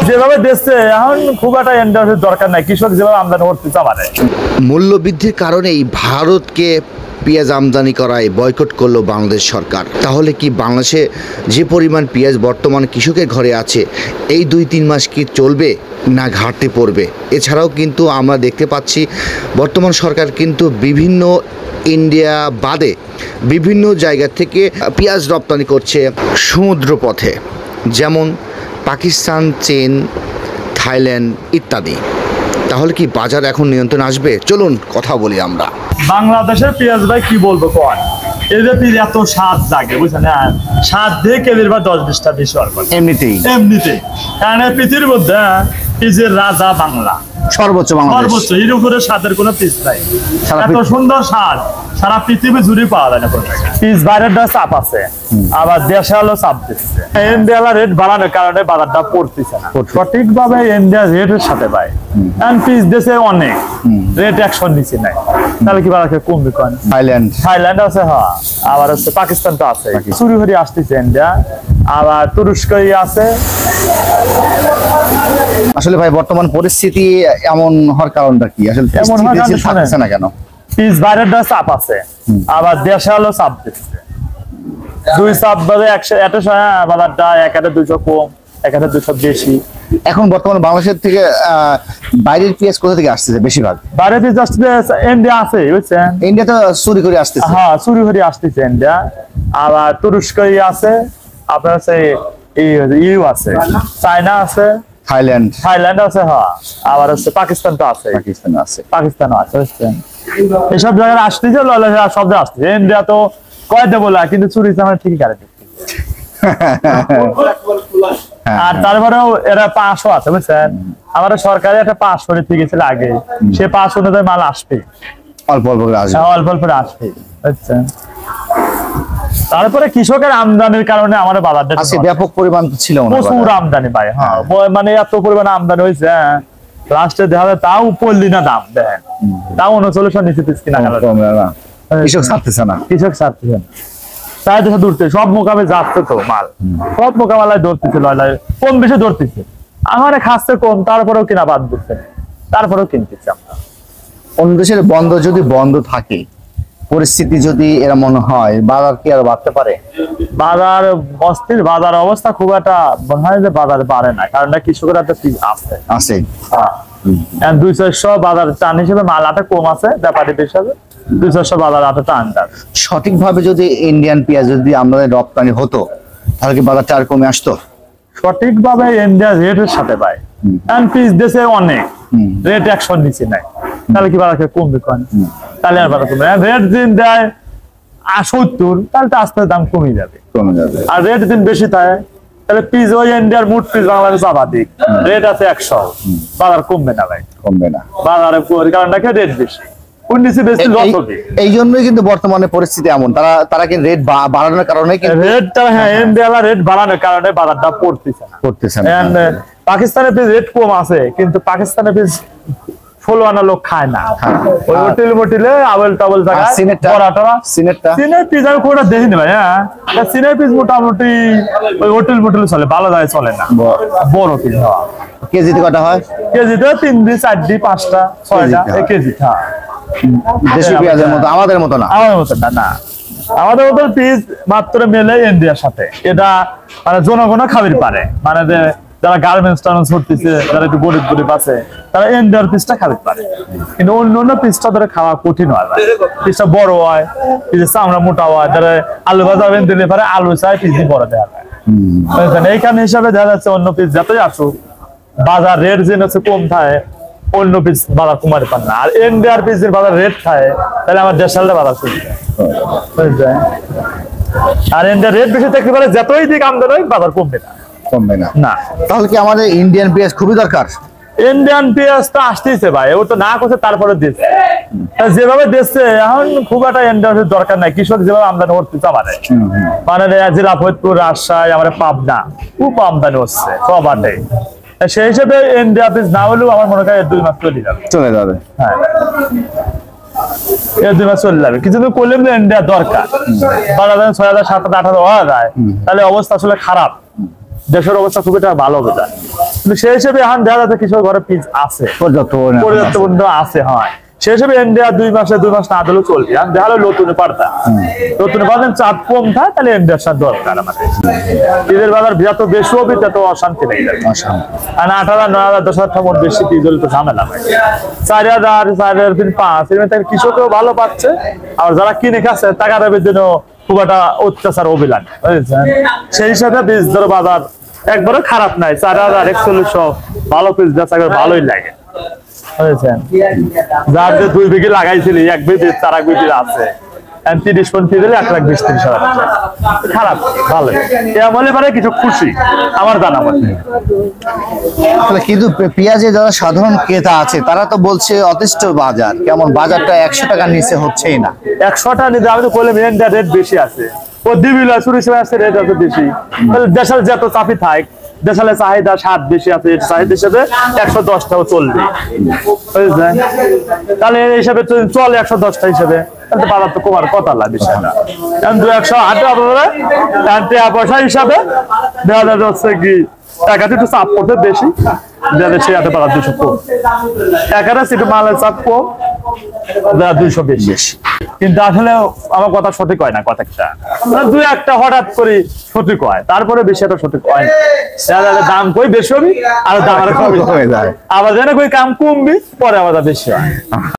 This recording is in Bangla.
যেভাবে দেশে এখন খুব একটা ইন্ডাস্ট্রির দরকার নাই, কৃষক যেভাবে আমদানি করতেছে আমাদের। মূল্য বৃদ্ধির কারণেই ভারতকে পেঁয়াজ আমদানি করায় বয়কট করলো বাংলাদেশ সরকার। তাহলে কি বাংলাদেশে যে পরিমাণ পেঁয়াজ বর্তমান কৃষকের ঘরে আছে এই 2-3 মাস কি চলবে না ঘাটতি পড়বে? এছাড়াও কিন্তু আমরা দেখতে পাচ্ছি বর্তমান সরকার কিন্তু বিভিন্ন ইন্ডিয়া বাদে বিভিন্ন জায়গা থেকে পেঁয়াজ রপ্তানি করছে সমুদ্র পথে, যেমন পাকিস্তান, চীন, থাইল্যান্ড ইত্যাদি। তাহলে কি বাজার এখন নিয়ন্ত্রণ আসবে? চলুন কথা বলি আমরা। বাংলাদেশের পেঁয়াজ ভাই কি বলবো কন, এই যে পেঁয়াজ এত স্বাদ জাগে বুঝছেন, স্বাদ দিয়ে কেজির বা 10-20টা বেশি এমনিতেই কারণ পৃথিবীর মধ্যে পেঁয়াজের রাজা বাংলা, সর্বোচ্চ এর উপরে স্বাদের কোনো পিস নাই। এত সুন্দর স্বাদ সারা পৃথিবী জুড়ে পাওয়া যায় না। পিস বাইরের চাপ আছে, আবার দেশে হলো চাপ দিচ্ছে। ইন্ডিয়া রেট বাড়ানোর কারণে বাজারটা পড়তেছে না সঠিকভাবে। ইন্ডিয়া রেটের সাথে পায় পিস দেশে অনেক রেট 100 নিচে নাই, তাহলে কি বাজার কমবে? কোন থাইল্যান্ড আছে, হ্যাঁ, আবার হচ্ছে পাকিস্তান তো আছে, চুরি হয়ে আসতেছে ইন্ডিয়া, আবার তুরস্ক আছে। আসলে ভাই বর্তমান পরিস্থিতি এমন হওয়ার কারণটা কি? আসলে এমন থাকছে না কেন? পিস বাইরের চাপ আছে, আবার দেশে হলো চাপ দিচ্ছে। দুই চাপ বাজে 100 বাজারটা 1-200 কম, 1-200 বেশি। এখন বর্তমানে বাংলাদেশের থেকে বাইরের পেঁয়াজ কোথা থেকে আসতেছে? বেশিরভাগ বাইরের পেঁয়াজ আসতেছে ইন্ডিয়া আছে, বুঝছেন? ইন্ডিয়া তো চুরি করে আসতেছে, হ্যাঁ, চুরি করে আসতেছে ইন্ডিয়া, আবার তুরস্ক আছে, আপনার আছে ইউ আছে, চায়না আছে, থাইল্যান্ড আছে, হ্যাঁ, আবার হচ্ছে পাকিস্তান তো আছে, পাকিস্তান আছে, বুঝছেন? এইসব জায়গায় আসতেছে, সব জায়গায় আসতেছে। ইন্ডিয়া তো কয়তে বলা, কিন্তু চুরি আমরা ঠিকই কারে। আর তারপরেও এরা 500 আছে, বুঝছেন? আমাদের সরকারে একটা 500 নীতি গেছিল আগে, সে 500 অনুযায়ী মাল আসবে, অল্প অল্প করে আসবে, বুঝছেন? তারপরে কৃষকের আমদানির কারণে আমাদের বাজারটা ব্যাপক পরিমাণ ছিল, প্রচুর আমদানি পায়, হ্যাঁ, মানে এত পরিমাণ আমদানি হয়েছে, লাস্টে দেখা যায় তাও পড়লি না দাম দেন, তাও 39 নিচে কিনা গেল। কৃষক ছাড়তেছে না, তাই দেশে দূরতে সব মোকামে যাচ্ছে তো মাল, সব মোকাবেলায় ধরতেছে, কম বেশি ধরতেছে, আমার খাচ্ছে কম, তারপরেও কিনা বাদ দিচ্ছে, তারপরেও কিনতেছে আমরা। অন্য দেশের বন্ধ যদি বন্ধ থাকে, পরিস্থিতি যদি এরকম হয়, বাজার কি আর বাড়তে পারে? বাজার অস্থির, বাজার অবস্থা খুব একটা মনে হয় যে বাজার বাড়ে না, কারণ কৃষকের একটা আছে 200 বাজার টান হিসেবে মাল আটা কম আছে, ব্যাপারীদের হিসাবে 200 বাজার আটা টান। সঠিকভাবে যদি ইন্ডিয়ান পেঁয়াজ যদি আমাদের রপ্তানি হতো, তাহলে কি বাজারটা আর কমে আসতো? সঠিকভাবে ইন্ডিয়া রেটের সাথে পায়, পিস দেশে অনেক রেট 100 নিচে নাই, তাহলে কি বাজার কমবে? কোন তাহলে আর বাজার কমবে? রেট দিন দেয় 70, তাহলে তো আস্তে দাম কমে যাবে। আর রেট দিন বেশি থাকে, তাহলে পিস ওই ইন্ডিয়ার মুঠ পিস বাংলাদেশ আবাদিক রেট আছে 100, বাজার কমবে না ভাই, কমবে না। বাজারে কারণটা কি রেট বেশি, এই জন্যই কিন্তু বর্তমানে পরিস্থিতি এমন। তারা কি রেট বাড়ানোর কারণে, রেট বাড়ানোর কারণে বাজারটা পড়তেছে না। পাকিস্তানের পিস রেট কম আছে, কিন্তু পাকিস্তানের পিস 16 আনা লোক খায় না, ওই হোটেল মোটেলে আবল টাবল জায়গায় চীনের পিস আমি কোনটা দেখিনি ভাই। হ্যাঁ, চীনের পিস মোটামুটি ওই হোটেল মোটেলে চলে, ভালো জায়গায় চলে না। বড় পিস কেজিতে কটা হয়? কেজিতে 3 4 5টা 6টা কেজি। হ্যাঁ, দেশি পেঁয়াজের মতো আমাদের মতো না, আমাদের মতো পিস মাত্র মেলে ইন্ডিয়ার সাথে। এটা মানে জনগণ খাবির পারে, মানে যারা গার্মেন্টস টার্মেন্টস করতেছে, যারা একটু গরিব আছে, তারা ইন্ডিয়ার পিসটা খাবির পারে, কিন্তু অন্য পিসটা ধরে খাওয়া কঠিন হয়, পিসটা বড় হয়, পিসের চামড়া মোটা হয়, যারা আলু ভাজা দিলে পারে আলু চাই পিস বড় দেওয়া যায়। এইখানে হিসাবে দেখা যাচ্ছে অন্য পিস যতই আসুক, বাজার রেট যে কম থাকে, অন্য পিস বাজার কমাতে পারে না। আর ইন্ডিয়ার পিসের বাজার রেট থাকে, তাহলে আমার দেশের বাজার চলবে। আর ইন্ডিয়ার রেট বেশি থাকতে পারে, যতই দিক আমদানি হয় বাজার কমবে না। তাহলে কি আমাদের ইন্ডিয়ান পেঁয়াজ খুবই দরকার? ইন্ডিয়ান পেঁয়াজ তো আসতেছে ভাই, ও তো না করছে, তারপরে দিচ্ছে যেভাবে দিচ্ছে। এখন খুব একটা ইন্ডিয়ান দরকার নাই, কৃষক যেভাবে আমদানি করতেছে আমাদের, মানে জেলা ফরিদপুর, রাজশাহী, আমার পাবনা খুব আমদানি হচ্ছে সব আটে। সেই হিসেবে ইন্ডিয়া পিস না হলেও আমার মনে হয় 2 মাস চলে যাবে। হ্যাঁ, 2 মাস চলে যাবে। কিছু করলে ইন্ডিয়া দরকার, 12,000 6,000 7,000 8,000 হওয়া যায়, তাহলে অবস্থা আসলে খারাপ, দেশের অবস্থা খুব একটা ভালো হবে। সেই হিসেবে এখন দেখা যাচ্ছে কিছু ঘরে পিস আছে, পর্যাপ্ত পরিমাণে আছে, হয় সেই হিসেবে ইন্ডিয়া 2 মাস না দিলেও চলবে। এখন দেখা হলো নতুন পার্তা, নতুন পার্তা চাপ কম থাকে, তাহলে ইন্ডিয়ার সাথে দরকার আমাদের। পিসের বাজার যত বেশি হবে তত অশান্তি নেই, আর 8,000 9,000 10,000 মন বেশি পিস হলে তো ঝামেলা হয়। 4,000 4,500 এর মধ্যে কৃষকও ভালো পাচ্ছে, আর যারা কিনে খাচ্ছে টাকার জন্য খুব একটা অত্যাচার অভিলান, বুঝেছেন? সেই হিসাবে বীজ ধর বাজার একবারে খারাপ নাই, 4,000 4100 ভালো পিস বেচা ভালোই লাগে, বুঝেছেন? যার যে 2 বিঘি লাগাইছিলি 1 বিঘি 4 বিঘি আছে, 30 পন পিস দিলে 1,20,000 খারাপ ভালো, এমন পারে কিছু খুশি আমার জানা মতে। কিন্তু পেঁয়াজের যারা সাধারণ ক্রেতা আছে তারা তো বলছে অতিষ্ঠ বাজার, কেমন বাজারটা 100 টাকার নিচে হচ্ছেই না। 100 টাকা নিতে আমি তো বললাম ইন্ডিয়ার রেট বেশি আছে, ও দিবিলা চুরি আছে রেট আছে বেশি, তাহলে দেশের যত চাপি থাক, দেশালে চাহিদা 7 বেশি আছে, চাহিদা হিসেবে 110 টাকা চলবে, বুঝলেন? তাহলে এই হিসাবে চলে 110 টা হিসেবে, তাহলে বাজার তো কমার কথা না বিষয় না। এখন 208 পয়সা হিসাবে দেখা যাচ্ছে কি টাকাতে একটু চাপ করতে বেশি, সেই হাতে পাড়া 200 কম, টাকাটা একটু মালের চাপ কম, 200 বেশি। কিন্তু আসলে আমার কথা সঠিক হয় না, কথাটা 2-1টা হঠাৎ করে সঠিক হয়, তারপরে বেশি একটা সঠিক হয় না। দাম কই বেশি হবে আর দাম আর কমে যায়, আবার যেন কই কাম কমবি পরে আবার বেশি হয়।